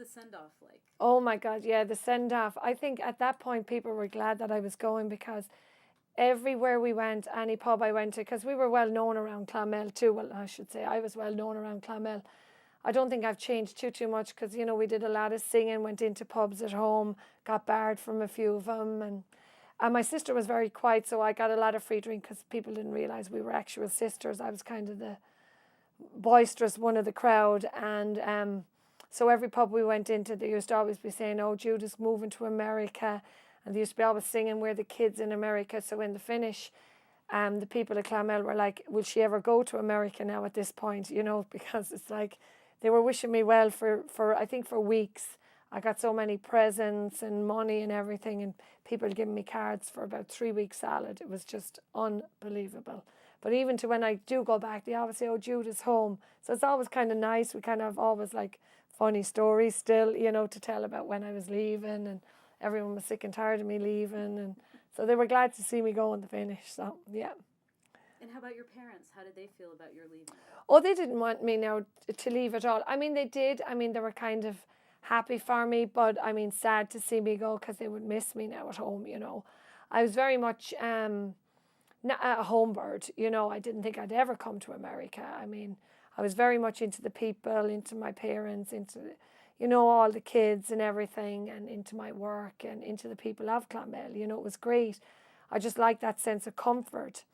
the send-off like? Oh my God, yeah, the send-off. I think at that point people were glad that I was going, because everywhere we went, any pub I went to, because we were well known around Clonmel too. Well, I should say I was well known around Clonmel. I don't think I've changed too much, because, you know, we did a lot of singing, went into pubs at home, got barred from a few of them. And my sister was very quiet, so I got a lot of free drink because people didn't realise we were actual sisters. I was kind of the boisterous one of the crowd. And so every pub we went into, they used to always be saying, oh, Jude is moving to America. And they used to be always singing, we're the kids in America. So in the finish, the people at Clonmel were like, will she ever go to America now at this point? You know, because it's like, they were wishing me well for I think for weeks. I got so many presents and money and everything, and people giving me cards for about 3 weeks solid. It was just unbelievable. But even to when I do go back, they always say, oh, Jude is home. So it's always kind of nice. We kind of always like funny stories still, you know, to tell about when I was leaving, and everyone was sick and tired of me leaving. And so they were glad to see me go in the finish. So, yeah. And how about your parents? How did they feel about your leaving? Oh, they didn't want me now to leave at all. I mean, they did. I mean, they were kind of happy for me, but I mean, sad to see me go, because they would miss me now at home, you know. I was very much a home bird, you know. I didn't think I'd ever come to America. I mean, I was very much into the people, into my parents, into, you know, all the kids and everything, and into my work and into the people of Clonmel. You know, it was great. I just liked that sense of comfort.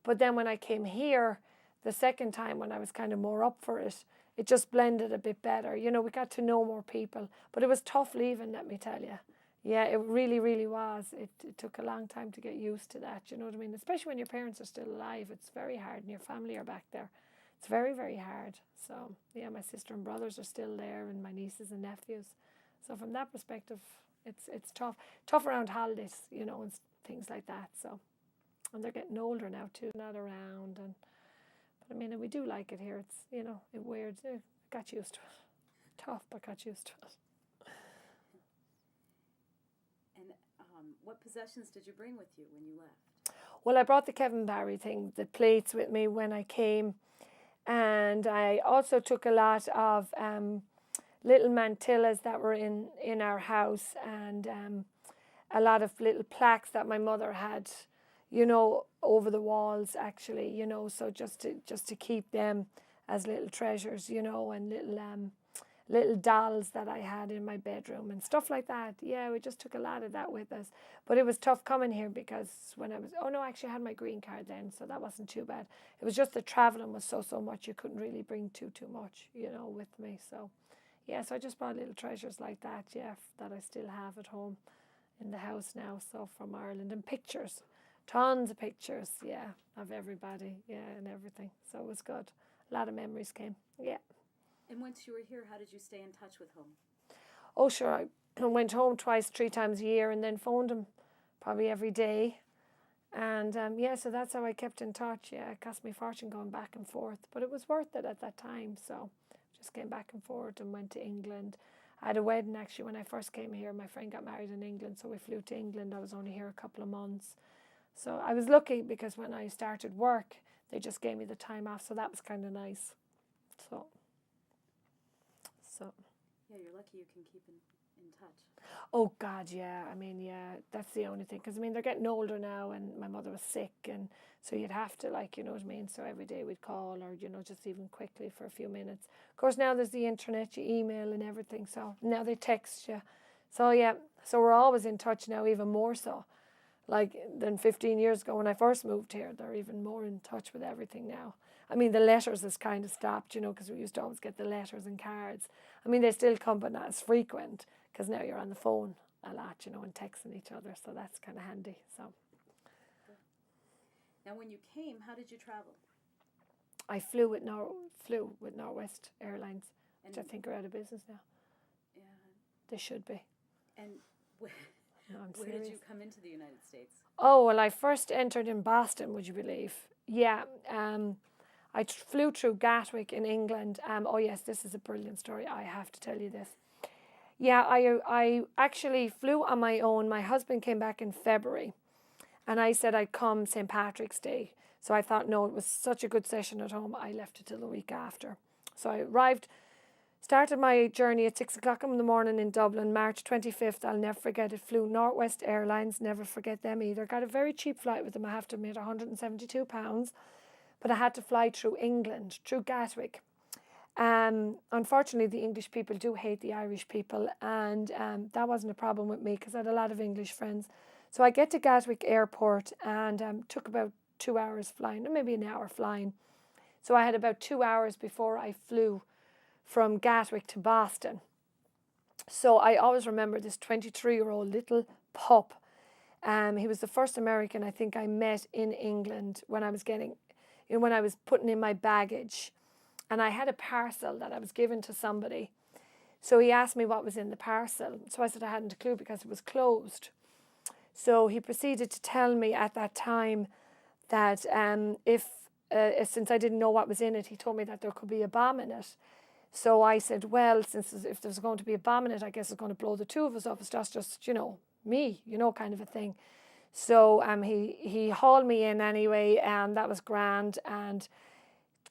But then when I came here, the second time when I was kind of more up for it, it just blended a bit better. You know, we got to know more people. But it was tough leaving, let me tell you. Yeah, it really, really was. It took a long time to get used to that, you know what I mean? Especially when your parents are still alive. It's very hard, and your family are back there. It's very, very hard. So, yeah, my sister and brothers are still there, and my nieces and nephews. So from that perspective, it's tough. Tough around holidays, you know, and things like that. So, and they're getting older now too, not around. But I mean, we do like it here. It's, you know, it weird. Got used to it. Tough, but got used to it. And what possessions did you bring with you when you left? Well, I brought the Kevin Barry thing, the plates, with me when I came. And I also took a lot of little mantillas that were in our house, and a lot of little plaques that my mother had, you know, over the walls actually, you know, so just to keep them as little treasures, you know, and little dolls that I had in my bedroom and stuff like that. Yeah, we just took a lot of that with us. But it was tough coming here, because when actually I had my green card then, so that wasn't too bad. It was just the travelling was so much, you couldn't really bring too much, you know, with me. So, yeah, so I just brought little treasures like that, yeah, that I still have at home in the house now, so from Ireland. And pictures, tons of pictures, yeah, of everybody, yeah, and everything. So it was good. A lot of memories came, yeah. And once you were here, how did you stay in touch with home? Oh, sure. I went home 3 times a year, and then phoned him probably every day. And yeah, so that's how I kept in touch. Yeah, it cost me a fortune going back and forth, but it was worth it at that time. So just came back and forth and went to England. I had a wedding actually when I first came here. My friend got married in England, so we flew to England. I was only here a couple of months. So I was lucky, because when I started work, they just gave me the time off. So that was kind of nice. So. Yeah, you're lucky you can keep in touch. Oh, God, yeah. I mean, yeah, that's the only thing. Because, I mean, they're getting older now, and my mother was sick, and so you'd have to, like, you know what I mean? So every day we'd call, or, you know, just even quickly for a few minutes. Of course, now there's the internet, you email and everything, so now they text you. So, yeah, so we're always in touch now, even more so. Like, than 15 years ago when I first moved here, they're even more in touch with everything now. I mean, the letters has kind of stopped, you know, because we used to always get the letters and cards. I mean, they still come, but not as frequent, because now you're on the phone a lot, you know, and texting each other, so that's kind of handy. So. Now, when you came, how did you travel? I flew with Northwest Airlines, which I think are out of business now. Yeah. They should be. And No, where did you come into the United States? Oh, well, I first entered in Boston, would you believe? Yeah, I flew through Gatwick in England. Oh, yes, this is a brilliant story. I have to tell you this. Yeah, I actually flew on my own. My husband came back in February, and I said I'd come St. Patrick's Day. So I thought, no, it was such a good session at home, I left it till the week after. So I arrived Started my journey at 6 o'clock in the morning in Dublin, March 25th. I'll never forget it. Flew Northwest Airlines, never forget them either. Got a very cheap flight with them, I have to admit, £172. But I had to fly through England, through Gatwick. Unfortunately, the English people do hate the Irish people, and that wasn't a problem with me because I had a lot of English friends. So I get to Gatwick Airport and took about 2 hours flying, or maybe an hour flying. So I had about 2 hours before I flew from Gatwick to Boston. So I always remember this 23-year-old little pup. He was the first American I think I met in England when I was when I was putting in my baggage. And I had a parcel that I was given to somebody. So he asked me what was in the parcel. So I said I hadn't a clue because it was closed. So he proceeded to tell me at that time that since I didn't know what was in it, he told me that there could be a bomb in it. So I said, well, if there's going to be a bomb in it, I guess it's going to blow the two of us up. It's just me, kind of a thing. So he hauled me in anyway, and that was grand, and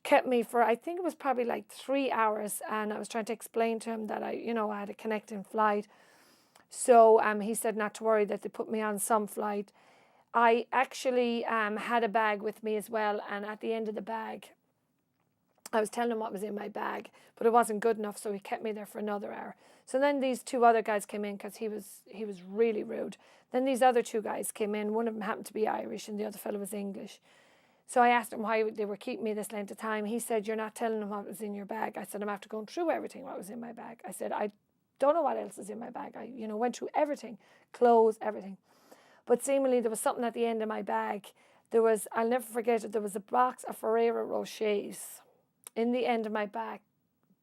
kept me for, I think it was probably like 3 hours, and I was trying to explain to him that I had a connecting flight. So he said not to worry, that they put me on some flight. I actually had a bag with me as well, and at the end of the bag, I was telling him what was in my bag, but it wasn't good enough, so he kept me there for another hour. So then these two other guys came in because he was really rude. Then these other two guys came in. One of them happened to be Irish, and the other fellow was English. So I asked him why they were keeping me this length of time. He said, "You're not telling them what was in your bag." I said, "I'm after going through everything what was in my bag." I said, "I don't know what else is in my bag." I went through everything, clothes, everything. But seemingly there was something at the end of my bag. I'll never forget it, there was a box of Ferrero Rochers in the end of my bag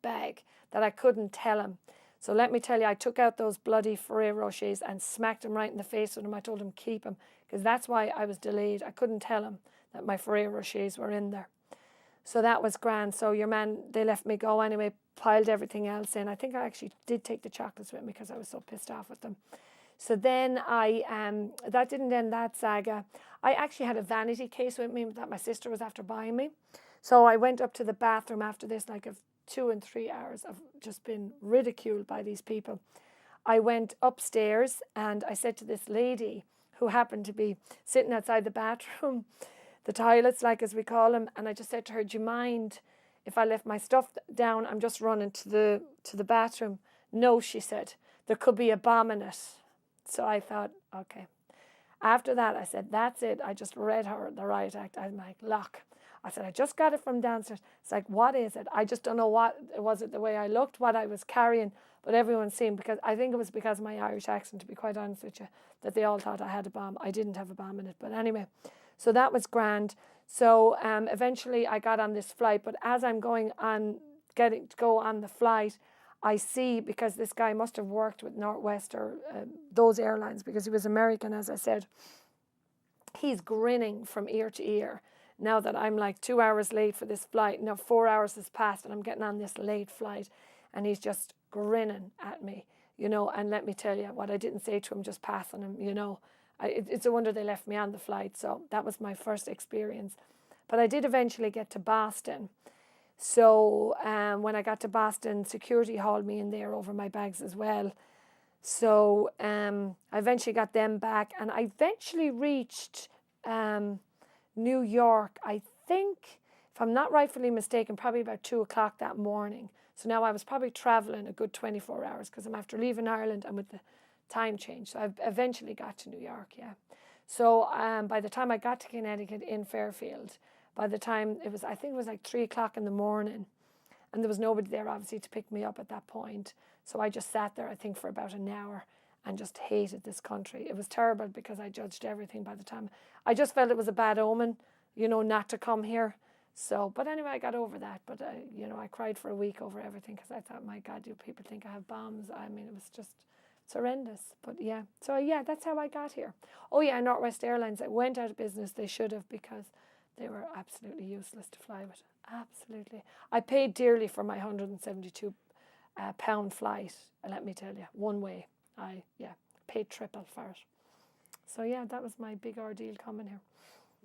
that I couldn't tell him. So let me tell you, I took out those bloody Ferrero Rochers and smacked him right in the face with them. I told him keep them, because that's why I was delayed. I couldn't tell him that my Ferrero Rochers were in there. So that was grand. So they left me go anyway, piled everything else in. I think I actually did take the chocolates with me because I was so pissed off with them. So then that didn't end that saga. I actually had a vanity case with me that my sister was after buying me. So I went up to the bathroom after this, like of 2 and 3 hours of just been ridiculed by these people. I went upstairs and I said to this lady who happened to be sitting outside the bathroom, the toilets, like as we call them, and I just said to her, "Do you mind if I left my stuff down? I'm just running to the bathroom." "No," she said, "there could be a bomb in it." So I thought, okay. After that, I said, that's it. I just read her the riot act. I'm like, look. I said, I just got it from downstairs. It's like, what is it? I just don't know what was it, the way I looked, what I was carrying, but everyone seemed, because I think it was because of my Irish accent, to be quite honest with you, that they all thought I had a bomb. I didn't have a bomb in it. But anyway, so that was grand. So eventually I got on this flight, but as I'm going on, getting to go on the flight, I see, because this guy must have worked with Northwest or those airlines, because he was American, as I said, he's grinning from ear to ear. Now that I'm like 2 hours late for this flight, now 4 hours has passed and I'm getting on this late flight, and he's just grinning at me, and let me tell you, what I didn't say to him, just passing him, it's a wonder they left me on the flight. So that was my first experience. But I did eventually get to Boston. So when I got to Boston, security hauled me in there over my bags as well. So I eventually got them back, and I eventually reached New York, I think, if I'm not rightfully mistaken, probably about 2 o'clock that morning. So now I was probably travelling a good 24 hours because I'm after leaving Ireland and with the time change. So I eventually got to New York, yeah. So by the time I got to Connecticut in Fairfield, by the time I think it was like 3 o'clock in the morning, and there was nobody there obviously to pick me up at that point. So I just sat there, I think, for about an hour and just hated this country. It was terrible because I judged everything by the time. I just felt it was a bad omen, not to come here. So, but anyway, I got over that. But, I cried for a week over everything because I thought, my God, do people think I have bombs? I mean, it was just, it's horrendous. But yeah, so yeah, that's how I got here. Oh yeah, Northwest Airlines, it went out of business. They should have, because they were absolutely useless to fly with. Absolutely. I paid dearly for my £172 flight, let me tell you, one way. I paid triple for it. So yeah, that was my big ordeal coming here.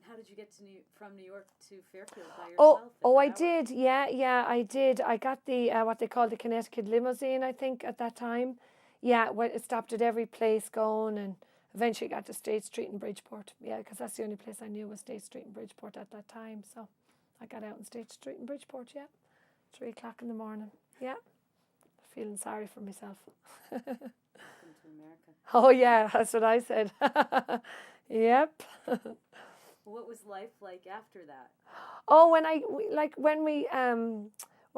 How did you get to from New York to Fairfield by yourself? I did. Yeah, I did. I got the what they call the Connecticut limousine, I think, at that time. Yeah, well, it stopped at every place going, and eventually got to State Street in Bridgeport. Yeah, because that's the only place I knew was State Street in Bridgeport at that time. So I got out in State Street in Bridgeport. Yeah, 3 o'clock in the morning. Yeah, feeling sorry for myself. Welcome to America. Oh yeah, that's what I said. Yep. What was life like after that? Oh, when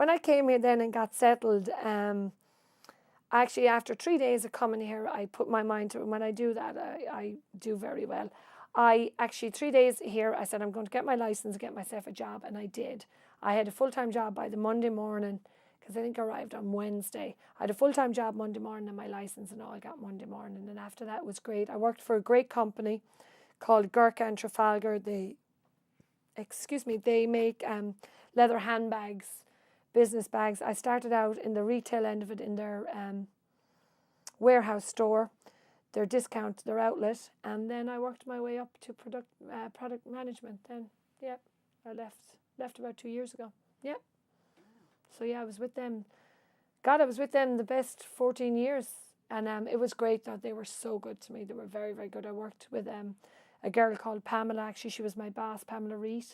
I came here then and got settled, actually after 3 days of coming here, I put my mind to it. And when I do that, I do very well. I actually 3 days here, I said I'm going to get my license, get myself a job, and I did. I had a full-time job by the Monday morning, because I think I arrived on Wednesday. I had a full-time job Monday morning and my license and all I got Monday morning. And after that, it was great. I worked for a great company called Gurkha and Trafalgar. They make leather handbags, business bags. I started out in the retail end of it in their warehouse store, their discount, their outlet, and then I worked my way up to product management. Then, yeah, I left about 2 years ago. Yeah. So yeah, I was with them. God, I was with them the best 14 years, and it was great. That they were so good to me. They were very, very good. I worked with a girl called Pamela. Actually, she was my boss, Pamela Reed,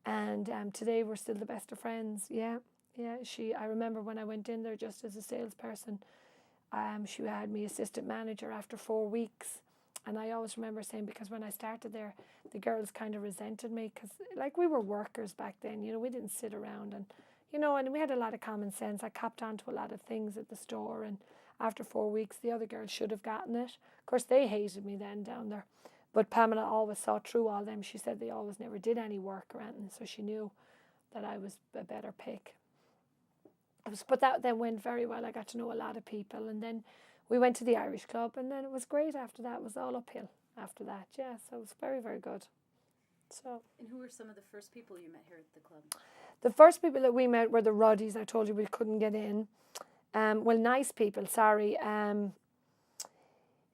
and today we're still the best of friends. Yeah. I remember when I went in there just as a salesperson. She had me assistant manager after 4 weeks, and I always remember saying, because when I started there, the girls kind of resented me because like we were workers back then. We didn't sit around and. And we had a lot of common sense. I copped on to a lot of things at the store, and after 4 weeks, the other girls should have gotten it. Of course, they hated me then down there. But Pamela always saw through all them. She said they always never did any work or anything, so she knew that I was a better pick. But that then went very well. I got to know a lot of people, and then we went to the Irish club, and then it was great after that. It was all uphill after that, yeah, so it was very, very good. So. And who were some of the first people you met here at the club? The first people that we met were the Ruddies. I told you we couldn't get in. Nice people, sorry.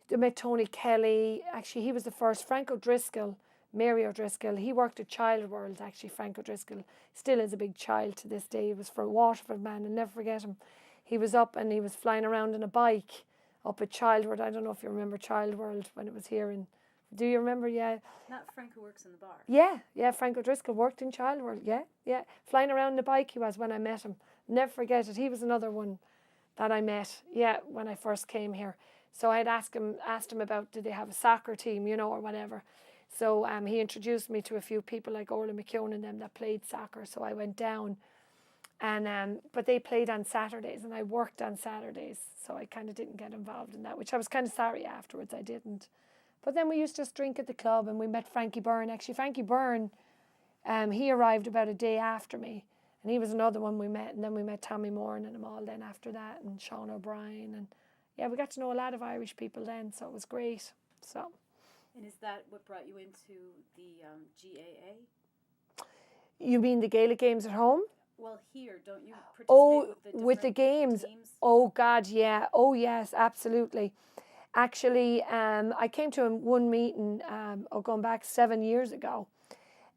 They met Tony Kelly. Actually, he was the first. Frank O'Driscoll, Mary O'Driscoll. He worked at Child World, actually, Frank O'Driscoll. Still is a big child to this day. He was for a Waterford man, I'll never forget him. He was up and he was flying around in a bike up at Child World. I don't know if you remember Child World when it was here in... Do you remember? Yeah. Not Frank who works in the bar. Yeah. Frank O'Driscoll worked in Child World. Yeah. Flying around the bike he was when I met him. Never forget it. He was another one that I met. Yeah, when I first came here. So I had asked him about did they have a soccer team, or whatever. So he introduced me to a few people like Orla McKeown and them that played soccer. So I went down, and but they played on Saturdays and I worked on Saturdays. So I kind of didn't get involved in that, which I was kind of sorry afterwards. I didn't. But then we used to just drink at the club, and we met Frankie Byrne. Actually, Frankie Byrne, he arrived about a day after me, and he was another one we met. And then we met Tommy Moran and them all then after that, and Sean O'Brien. And yeah, we got to know a lot of Irish people then, so it was great. So. And is that what brought you into the GAA? You mean the Gaelic games at home? Well, here, don't you participate with the games? Teams? Oh, God, yeah. Oh, yes, absolutely. Actually, I came to one meeting going back 7 years ago,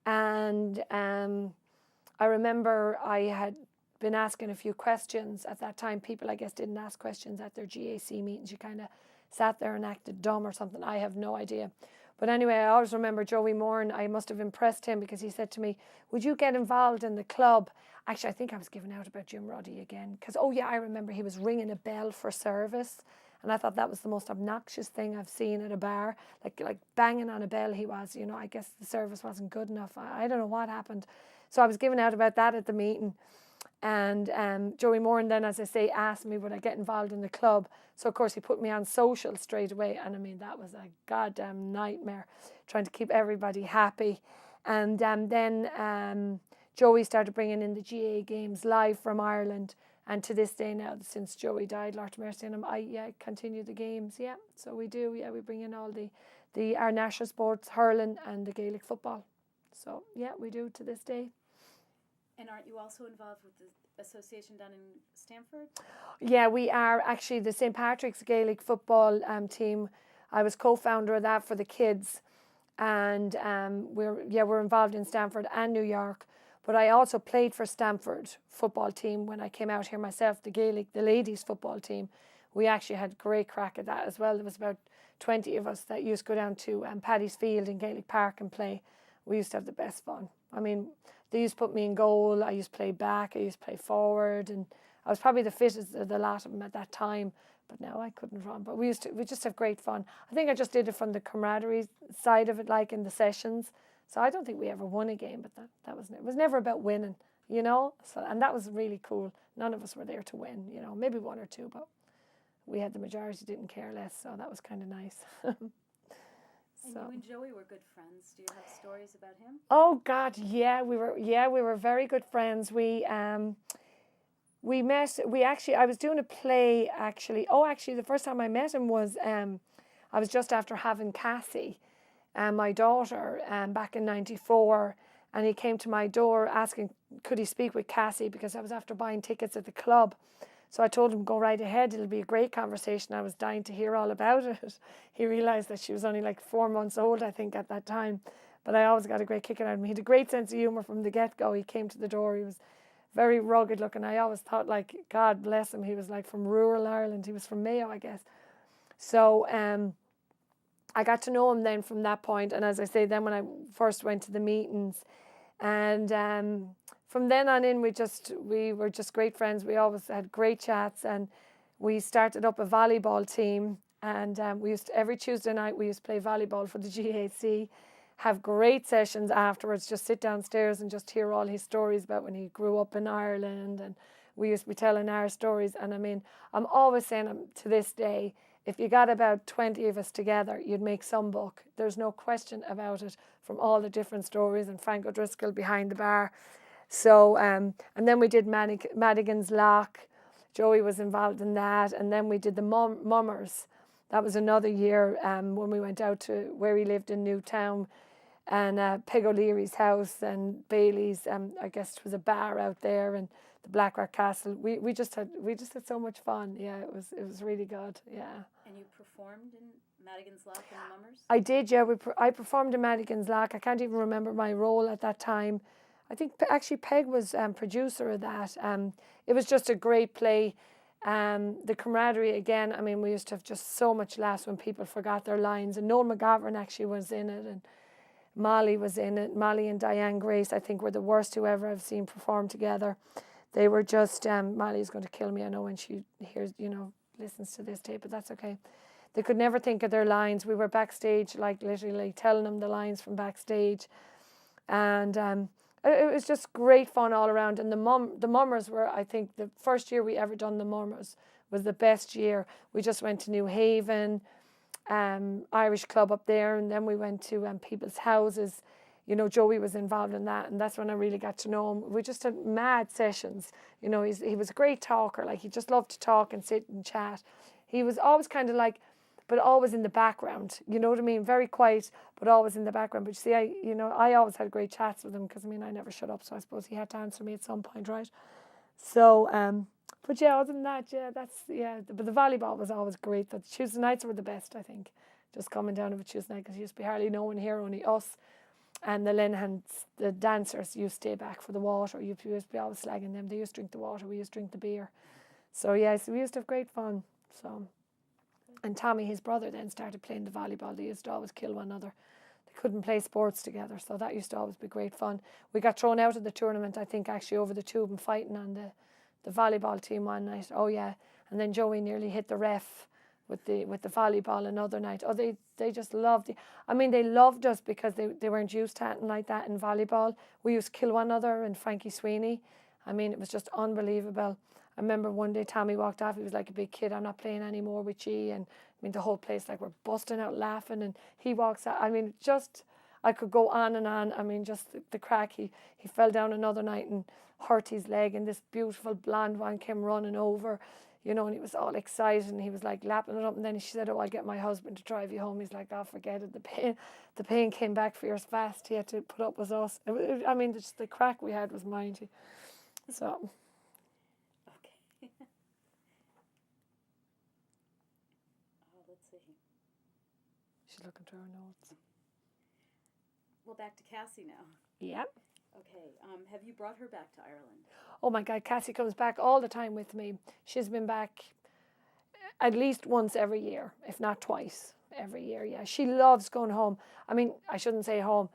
and I remember I had been asking a few questions at that time. People, I guess, didn't ask questions at their GAC meetings. You kind of sat there and acted dumb or something. I have no idea. But anyway, I always remember Joey Moran. I must have impressed him because he said to me, would you get involved in the club? Actually, I think I was giving out about Jim Roddy again. Because, I remember he was ringing a bell for service. And I thought that was the most obnoxious thing I've seen at a bar. Like banging on a bell he was, I guess the service wasn't good enough. I don't know what happened. So I was giving out about that at the meeting. And Joey Moran then, as I say, asked me would I get involved in the club. So, of course, he put me on social straight away. And, I mean, that was a goddamn nightmare, trying to keep everybody happy. And then Joey started bringing in the GA games live from Ireland. And to this day now, since Joey died, Lord mercy on him, I continue the games, yeah. So we do, yeah, we bring in all our national sports, hurling and the Gaelic football. So, yeah, we do to this day. And aren't you also involved with the association down in Stamford? Yeah, we are actually the St. Patrick's Gaelic football team. I was co-founder of that for the kids. and we're involved in Stamford and New York. But I also played for Stamford football team when I came out here myself, the Gaelic, the ladies football team. We actually had great crack at that as well. There was about 20 of us that used to go down to Paddy's Field in Gaelic Park and play. We used to have the best fun. I mean, they used to put me in goal. I used to play back. I used to play forward, and I was probably the fittest of the lot of them at that time. But now I couldn't run. But we just have great fun. I think I just did it from the camaraderie side of it, like in the sessions. So I don't think we ever won a game, but that was it was never about winning, you know. So and that was really cool. None of us were there to win, you know. Maybe one or two, but we had the majority didn't care less. So that was kind of nice. And you and Joey were good friends. Do you have stories about him? Oh God, yeah, we were very good friends. We met. I was doing a play actually. Oh, actually, the first time I met him was I was just after having Cassie, my daughter, back in '94, and he came to my door asking could he speak with Cassie because I was after buying tickets at the club. So I told him, go right ahead, it'll be a great conversation. I was dying to hear all about it. He realised that she was only like 4 months old, I think, at that time. But I always got a great kick out of him. He had a great sense of humour from the get-go. He came to the door, he was very rugged looking. I always thought, like, God bless him, he was like from rural Ireland. He was from Mayo, I guess. So I got to know him then from that point. And as I say, then when I first went to the meetings, and from then on in, we were just great friends. We always had great chats, and we started up a volleyball team. And every Tuesday night we used to play volleyball for the GAC, have great sessions afterwards. Just sit downstairs and just hear all his stories about when he grew up in Ireland, and we used to be telling our stories. And I mean, I'm always saying to this day, if you got about 20 of us together, you'd make some book. There's no question about it, from all the different stories, and Frank O'Driscoll behind the bar. So, and then we did Madigan's Lock. Joey was involved in that. And then we did the Mummers. That was another year when we went out to where he lived in Newtown, and Peg O'Leary's house and Bailey's. I guess it was a bar out there, and the Blackrock Castle. We just had so much fun. Yeah, it was really good. Yeah. And you performed in Madigan's Lock and the Mummers? I did. Yeah, I performed in Madigan's Lock. I can't even remember my role at that time. I think actually Peg was producer of that. It was just a great play. The camaraderie again. I mean, we used to have just so much laughs when people forgot their lines. And Noel McGovern actually was in it, and Molly was in it. Molly and Diane Grace, I think, were the worst whoever I've seen perform together. They were just. Molly's going to kill me, I know, when she hears, listens to this tape, but that's okay. They could never think of their lines. We were backstage, like literally telling them the lines from backstage, and it was just great fun all around. And the Mummers were, I think, the first year we ever done the Mummers was the best year. We just went to New Haven, Irish club up there, and then we went to people's houses. Joey was involved in that, and that's when I really got to know him. We just had mad sessions. He was a great talker. Like, he just loved to talk and sit and chat. He was always kind of like, but always in the background, you know what I mean? Very quiet, but always in the background. But you see, I always had great chats with him because, I never shut up, so I suppose he had to answer me at some point, right? So, but yeah, other than that, but the volleyball was always great. The Tuesday nights were the best, I think. Just coming down of a Tuesday night, because there used to be hardly no one here, only us. And the Lenhans, the dancers, used to stay back for the water. You used to be always slagging them. They used to drink the water, we used to drink the beer. So, we used to have great fun, so... And Tommy, his brother, then started playing the volleyball. They used to always kill one another. They couldn't play sports together, so that used to always be great fun. We got thrown out of the tournament, I think, actually, over the two of them fighting on the volleyball team one night. Oh, yeah. And then Joey nearly hit the ref with the volleyball another night. Oh, they just loved it. They loved us because they weren't used to anything like that in volleyball. We used to kill one another, and Frankie Sweeney. It was just unbelievable. I remember one day Tommy walked off. He was like a big kid. I'm not playing anymore with you. And the whole place, like, we're busting out laughing. And he walks out. I could go on and on. Just the crack. He fell down another night and hurt his leg. And this beautiful blonde one came running over, and he was all excited. And he was like lapping it up. And then she said, "Oh, I'll get my husband to drive you home." He's like, "Oh, forget it. The pain came back fierce fast. He had to put up with us." Just the crack we had was mighty. So. Let's see. She's looking through her notes. Well, back to Cassie now. Yeah. Okay. Have you brought her back to Ireland? Oh my God, Cassie comes back all the time with me. She's been back at least once every year, if not twice every year. Yeah, she loves going home. I mean, I shouldn't say home.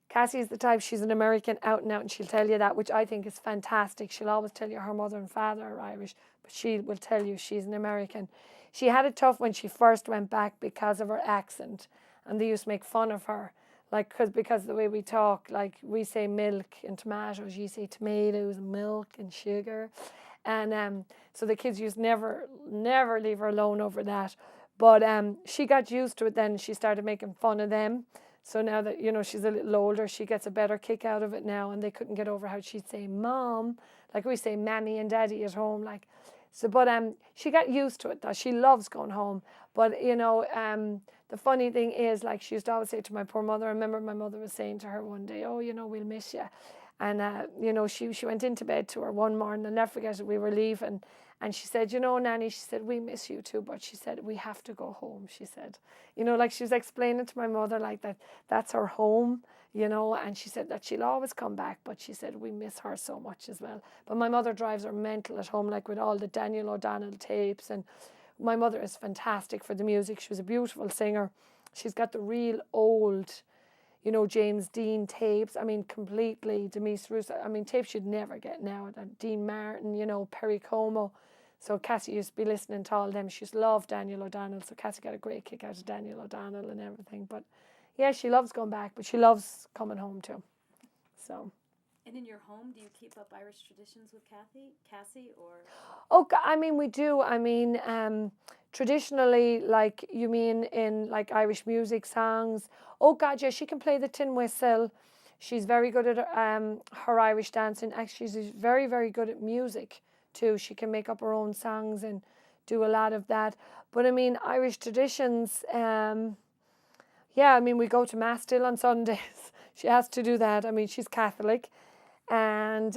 Cassie is the type, she's an American out and out, and she'll tell you that, which I think is fantastic. She'll always tell you her mother and father are Irish, but she will tell you she's an American. She had it tough when she first went back because of her accent, and they used to make fun of her. Like, because of the way we talk, like we say milk and tomatoes, you say tomatoes and milk and sugar. And so the kids used never leave her alone over that. But she got used to it then. She started making fun of them. So now that, she's a little older, she gets a better kick out of it now. And they couldn't get over how she'd say mom, like we say mammy and daddy at home. Like, so, but she got used to it. That she loves going home. But, the funny thing is, like, she used to always say to my poor mother, I remember my mother was saying to her one day, oh, we'll miss you. And, she went into bed to her one morning, I'll never forget it, we were leaving. And she said, Nanny, she said, we miss you too, but she said, we have to go home, she said. Like she was explaining to my mother, like that's her home, and she said that she'll always come back, but she said, we miss her so much as well. But my mother drives her mental at home, like with all the Daniel O'Donnell tapes. And my mother is fantastic for the music. She was a beautiful singer. She's got the real old, James Dean tapes. I mean, completely Demise Russo. I mean, tapes you'd never get now. That Dean Martin, Perry Como. So Cassie used to be listening to all them. She used to love Daniel O'Donnell. So Cassie got a great kick out of Daniel O'Donnell and everything. But yeah, she loves going back, but she loves coming home too. So. And in your home, do you keep up Irish traditions with Cassie, or? Oh, I mean, we do. I mean, traditionally, like, you mean in like Irish music songs? Oh God, yeah, she can play the tin whistle. She's very good at her Irish dancing. Actually, she's very, very good at music too. She can make up her own songs and do a lot of that. But I mean, Irish traditions. Yeah, I mean, we go to mass still on Sundays. She has to do that. I mean, she's Catholic. And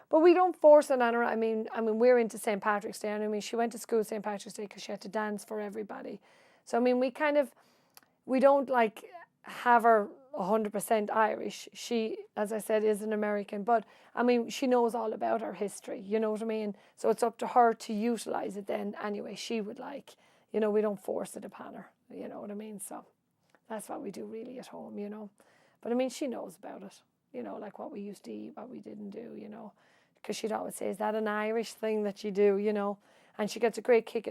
but we don't force it on her. I mean we're into St. Patrick's Day, and I mean she went to school St. Patrick's Day because she had to dance for everybody. So I mean we don't like have her 100% Irish. She, as I said, is an American, but I mean she knows all about her history. You know what I mean? So it's up to her to utilize it then anyway she would like. We don't force it upon her. You know what I mean? So that's what we do really at home. But I mean she knows about it. Like what we used to eat, what we didn't do, because she'd always say, is that an Irish thing that you do, and she gets a great kick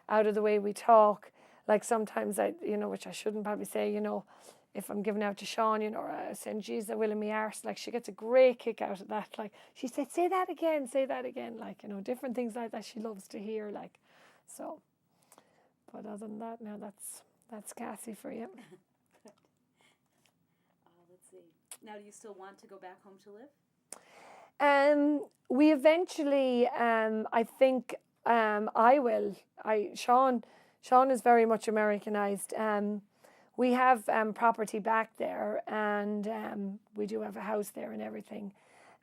out of the way we talk. Like sometimes which I shouldn't probably say, if I'm giving out to Sean, or I send geez, the will of me arse, like she gets a great kick out of that. Like she said, say that again, like, different things like that she loves to hear, like, so. But other than that, now that's Cassie for you. Let's see. Now, do you still want to go back home to live? We eventually, I think, I will. Sean is very much Americanized. We have property back there, and we do have a house there and everything.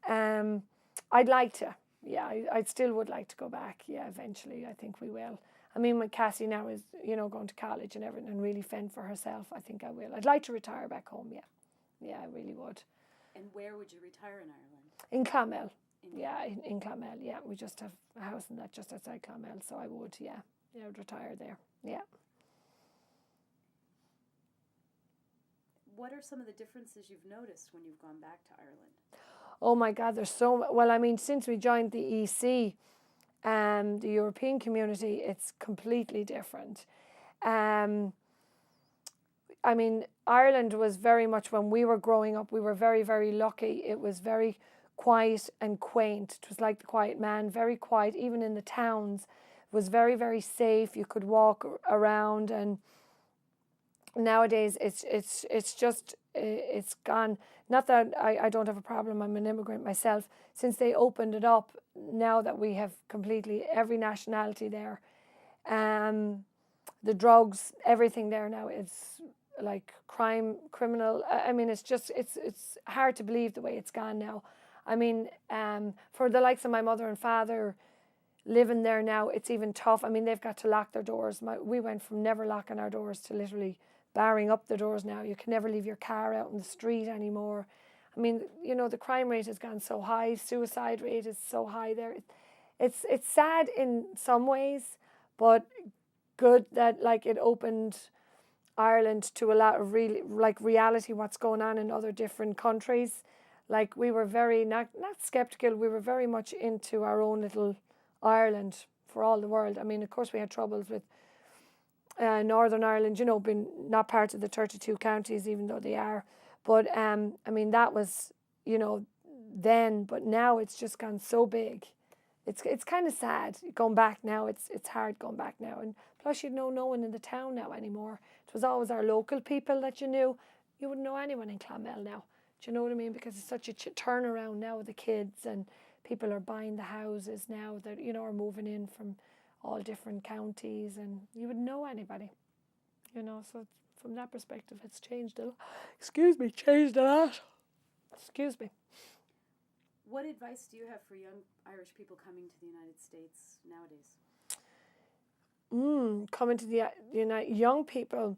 I'd like to. Yeah, I still would like to go back. Yeah, eventually, I think we will. I mean, when Cassie now is, going to college and everything and really fend for herself, I think I will. I'd like to retire back home, yeah. Yeah, I really would. And where would you retire in Ireland? In Clonmel. Yeah, in Clonmel, yeah. We just have a house in that just outside Clonmel, so I would, yeah. I would retire there, yeah. What are some of the differences you've noticed when you've gone back to Ireland? Oh my God, there's so... Well, I mean, since we joined the EC, the European community, it's completely different. I mean, Ireland was very much, when we were growing up, we were very, very lucky. It was very quiet and quaint. It was like the quiet man, very quiet, even in the towns. It was very, very safe. You could walk around, and nowadays it's just, it's gone. Not that I don't have a problem, I'm an immigrant myself. Since they opened it up, now that we have completely every nationality there, the drugs, everything there now is like criminal. I mean, it's just, it's hard to believe the way it's gone now. I mean, for the likes of my mother and father living there now, it's even tough. I mean, they've got to lock their doors. We went from never locking our doors to literally barring up the doors now. You can never leave your car out in the street anymore. I mean, you know, the crime rate has gone so high, suicide rate is so high there. It's sad in some ways, but good that like it opened Ireland to a lot of really like reality what's going on in other different countries. Like we were very not skeptical, we were very much into our own little Ireland for all the world. I mean, of course we had troubles with Northern Ireland, you know, being not part of the 32 counties, even though they are. But I mean, that was, you know, then, but now it's just gone so big. It's kind of sad going back now. It's hard going back now, and plus you know no one in the town now anymore. It was always our local people that you knew. You wouldn't know anyone in Clonmel now. Do you know what I mean? Because it's such a turnaround now with the kids, and people are buying the houses now that, you know, are moving in from all different counties, and you wouldn't know anybody. You know, so from that perspective, it's changed a lot. Changed a lot. Excuse me. What advice do you have for young Irish people coming to the United States nowadays? Coming to the young people,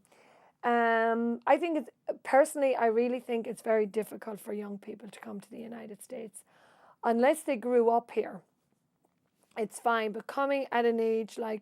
I think it's personally, I really think it's very difficult for young people to come to the United States, unless they grew up here. It's fine, but coming at an age like